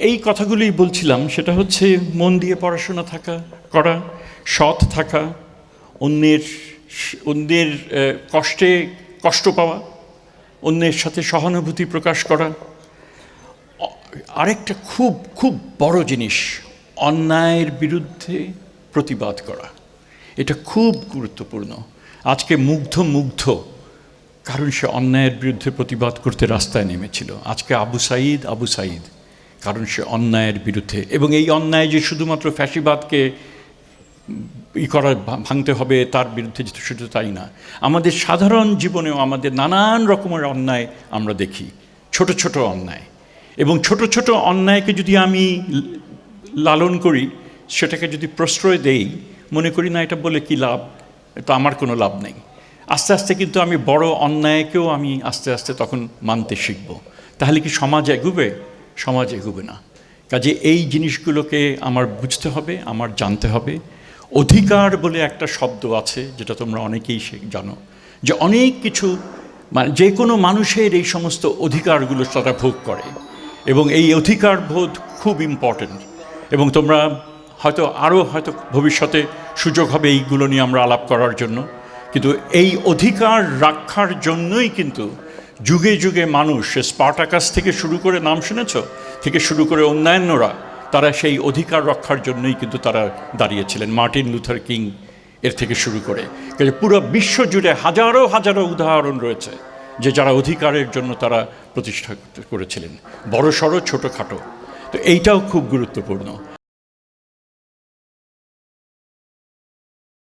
এই কথাগুলোই বলছিলাম, সেটা হচ্ছে মন দিয়ে পড়াশোনা করা, সৎ থাকা, অন্যের অন্যের কষ্টে কষ্ট পাওয়া, অন্যের সাথে সহানুভূতি প্রকাশ করা। আরেকটা খুব খুব বড় জিনিস, অন্যায়ের বিরুদ্ধে প্রতিবাদ করা। এটা খুব গুরুত্বপূর্ণ। আজকে মুগ্ধ, কারণ সে অন্যায়ের বিরুদ্ধে প্রতিবাদ করতে রাস্তায় নেমেছিল। আজকে আবু সাঈদ, কারণ সে অন্যায়ের বিরুদ্ধে। এবং এই অন্যায় যে শুধুমাত্র ফ্যাসিবাদকে ভাঙতে হবে, তার বিরুদ্ধে শুধু তাই না, আমাদের সাধারণ জীবনেও আমাদের নানান রকমের অন্যায় আমরা দেখি, ছোট ছোট অন্যায়। এবং ছোট ছোট অন্যায়কে যদি আমি লালন করি, সেটাকে যদি প্রশ্রয় দেই, মনে করি না এটা বলে কি লাভ, তো আমার কোনো লাভ নেই, আস্তে আস্তে কিন্তু আমি বড় অন্যায়কেও আমি আস্তে আস্তে তখন মানতে শিখব। তাহলে কি সমাজ এগোবে? সমাজ এগোবে না। কাজে এই জিনিসগুলোকে আমার বুঝতে হবে, আমার জানতে হবে। অধিকার বলে একটা শব্দ আছে, যেটা তোমরা অনেকেই জানো, যে অনেক কিছু, মানে যে কোনো মানুষের এই সমস্ত অধিকারগুলো তারা ভোগ করে, এবং এই অধিকার বোধ খুব ইম্পর্ট্যান্ট। এবং তোমরা হয়তো ভবিষ্যতে সুযোগ হবে এইগুলো নিয়ে আমরা আলাপ করার জন্য। কিন্তু এই অধিকার রক্ষার জন্যই কিন্তু যুগে যুগে মানুষ, স্পার্টাকাস থেকে শুরু করে, নাম শুনেছ, থেকে শুরু করে অন্যান্যরা, তারা সেই অধিকার রক্ষার জন্যই কিন্তু তারা দাঁড়িয়েছিলেন। মার্টিন লুথার কিং এর থেকে শুরু করে পুরো বিশ্ব জুড়ে হাজারো হাজারো উদাহরণ রয়েছে যে যারা অধিকারের জন্য তারা প্রতিষ্ঠা করেছিলেন, বড় সড়ো ছোটোখাটো। তো এইটাও খুব গুরুত্বপূর্ণ।